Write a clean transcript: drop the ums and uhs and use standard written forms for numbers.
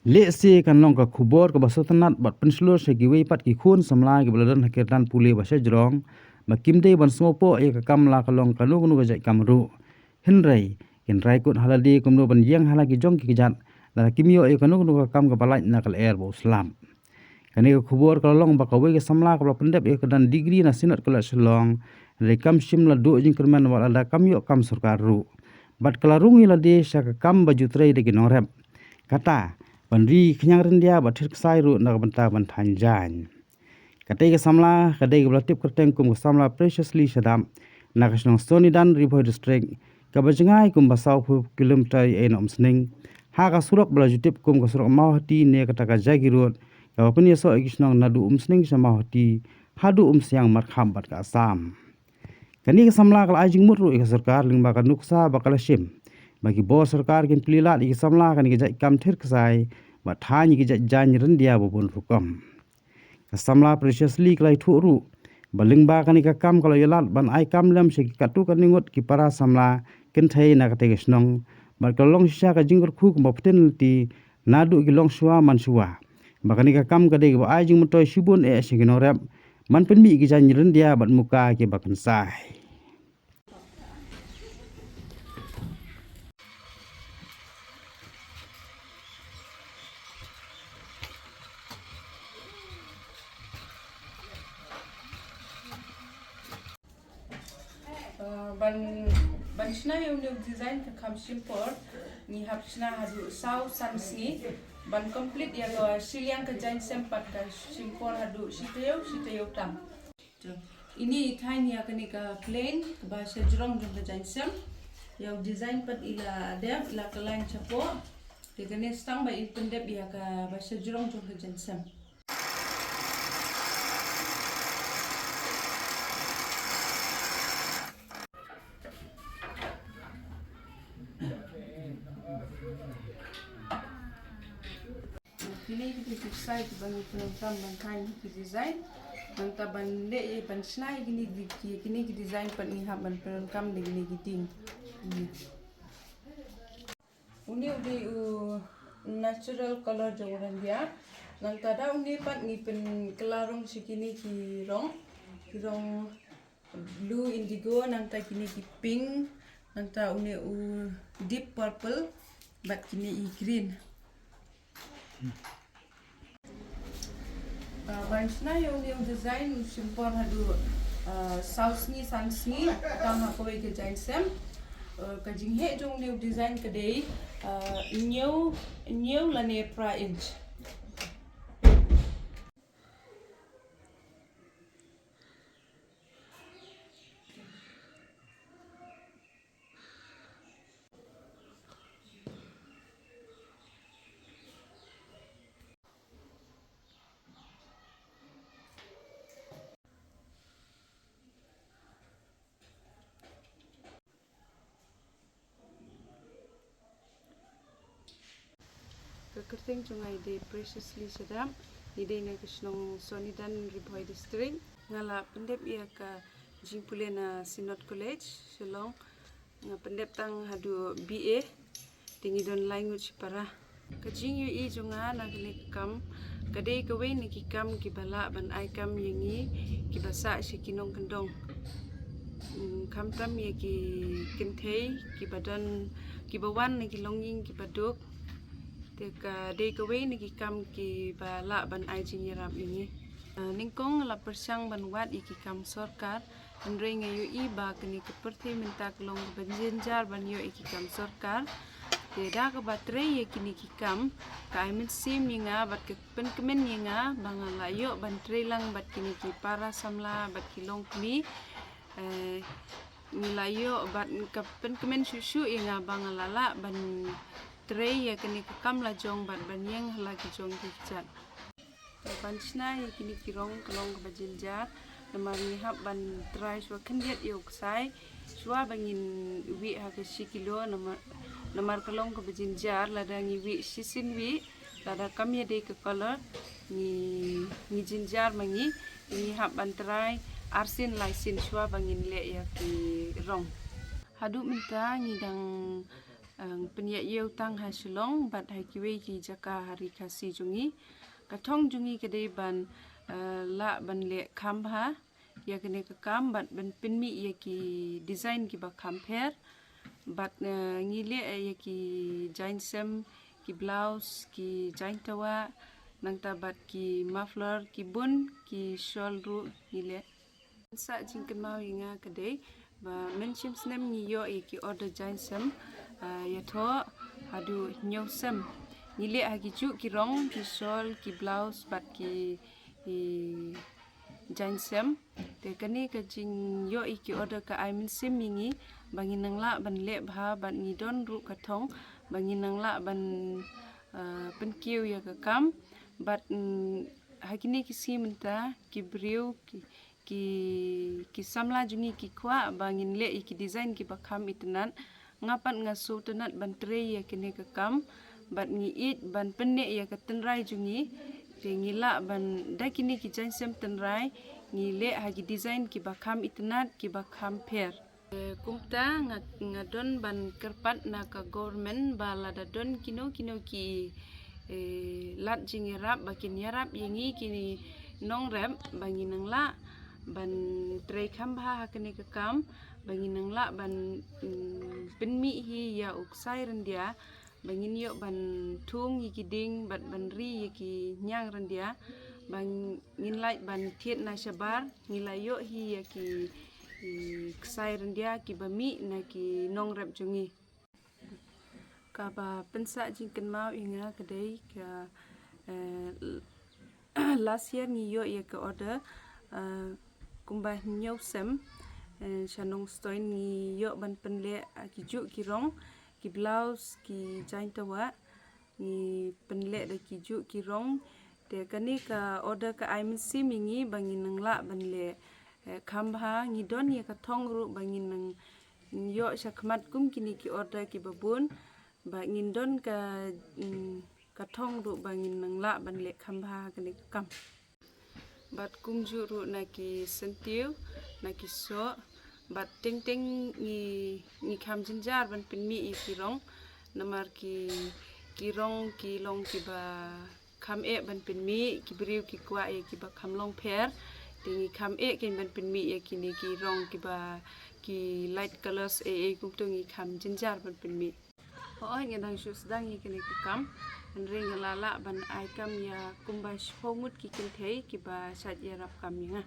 Le si kan long ka khubor ka basotanat bat penslur segi wei pat ki khun samla ki beladan hakirtan puli ba Jong ba kimdei ban smopo e ka kamla ka long ka nu ka jai kamru hinrai kut haladi kumnu ban Ieng halagi Jong ki Kjat la kimio e ka nu ka kam ka balai na kal air bo slam kani ka khubor ka long ba ka wei ka samla ka pendep e ka dan degree na sinat ka selong rekam sim la do jing kerman wala da kamio kam Sorkar ru bat kalarungi la de sya ka kam baju trei de ginorep kata Bandri kenyang rendia batir kesai ru nak benta bentan jan. Katai ke samla, kadai ke belatip kerteng kum ke samla preciously sedam. Nak senang stoni dan riboy district. Kabajengai kum basau pu kilometer enom sening. Ha ka surok bela jutip kum ke surok mau hati ne kata ka jagi rut. Kapun ya so igi senang nadu sening sa mau hati. Hadu siang markham bat ka asam. Kani ke samla kal ajing mutru ika Sorkar Lyngba ka nuksa bakal sim. Bagi bos Sorkar kin pelilat ika samla kan ika jai kam thir kesai. Bathani ki jan rendia bobon rukam kasamla preciously klai thuru balingba kani ka kam kalau yalat ban ai kam lem se katu kan ningot ki para samla ken thai na ka te snong bar kalong sha ka jingor khu ko pten ti nadu ki long suwa man suwa bakani ka kam ka de ba ai jing mutoi sibun e se ginorap man pen mi ki jan rendia bat muka ki bakan sai ban shna yung design ka kam simpor ni hap shna hadu sau sansni ban complete ya ga siliang ka jain sempat ka simpor hadu sitayo tam ini tiny ya kani ka plain ba se jrong jong ka jain sem ya design pat ila dep ila ka line chapo de kani stang ba ipendep ya ka ba se jrong jong ka jain sem Kini kita decide bagi penonton bangkai ki design nanta bande e ban snai gini ki design pat ni ha ban penonton de gini giting uni udi natural color joran dia nanta da uni pat ni pen kelarong sikini ki rong blue indigo nanta kini ki pink nanta uni deep purple bat kini i green Bansna yung design simpor hadu sausni sansni tang ha koi ke jain sem ka jinghe jong new design ka dei new la ne pra inch Kerting jungai de preciously sedap ide na kisnong sonidan riboy district ngala pendep ia ka jingpulena sinot college Shillong nga pendep tang hadu BA tingidon language para kajing yu I junga na kam kadai kawai ni kikam kibala ban ai kam yangi kibasa si kinong kendong kam tam ye ki kintei kibadan kibawan ni kilonging kibaduk Teka day kaway nagikam ki bala ban ay jinirap ini. Ningkong la persang banwat ikikam Sorkar. Andre ngayo iba kani keperti minta kelong banjinjar banyo ikikam Sorkar. Teda ka baterai kini kikam ka ay sim nga bat pen kemen nga bangalayo ban lang bat kini ki para samla bat kilong Khmih. Nilayo bat pen kemen susu nga bangalala ban tray ya kini kam Lajong ban Ieng lagi Jong Kjat. Bansna ya kini kirong kelong bajinjar namari hab ban try swa kendiat yok sai swa bangin wi ha ke kilo namar kelong ke bajinjar lada ngi wi sisin wi lada kam ya de ke color ni jinjar mangi ni hab ban try arsin laisin swa bangin le ya ki rong hadu minta ngidang penyak yau tang ha shilong bat hai kiwe ki jaka hari kasi jungi katong jungi kedai ban la ban le khamba ya kene ka kam bat ban pinmi ya ki design ki ba compare bat ngile ya ki jain sem ki blouse ki jain tawa nang tabat ki muffler ki bun ki shawl ru ngile sa jingkan mau inga kedai ba menchim snem ni yo ki order jain sem ya tho adu nyau sem ngile agi chu ki rong ki shawl ki blouse bat ki jain sem te kani ka jing yo ki order ka ai min sim mingi bangin nang la ban le bha ban ni don ru ka thong bangin nang la ban pen kiu ya ka kam bat hakini ki simenta ki briu ki samla jungi ki kwa bangin le ki design ki bakam itnan ngapat ngasu tenat ban tre ya kini ka kam bat ngi it ban penne ya ka tenrai jungi te ngila ban da kini ki jain sem tenrai ngile hagi design ki bakam itnat ki bakam per kumta ngadon ban kerpat na ka government bala da don kino ki lat jingi rap bakin yarap yengi kini nong rap bangin nang la ban trei khamba hakene ka kam bangin nang la ban penmi hi ya uksai rendia bangin yo ban thung yi ki ding bat ban ri yi ki nyang rendia bangin lai ban thiet na shabar ngila yo hi ya ki ksai rendia ki bami na ki nong rap jungi ka ba pensa jingkan mau inga kedai ka last year ni yo ya ka order kumbah nyau sem shanong stoi ni yo ban penle ki ju ki rong ki blouse ki jain tawa ni penle da ki ju ki rong te kani ka order ka ai min simingi bangin nang la ban le khamba ngi don ya ka thong ru bangin nang yo shakmat kum kini ki order ki babun bangin don ka thong ru bangin nang la ban le khamba kani kam bat kum ju ru na ki sentiu na ki so bat ting ni kham jinjar ban pinmi ki rong namar ki rong ki long ki ba kham e ban pinmi ki briu ki kwa e ki ba kham long pher tingi kham e kin ban pinmi e ki ni ki rong ki ba ki light colors e kum tu ngi kham jinjar ban pinmi oi ngadang shu sedang ni kini ki kam an ring la ban ai kam ya kum ba shongut ki kin thei ki ba sat ya rap kam ya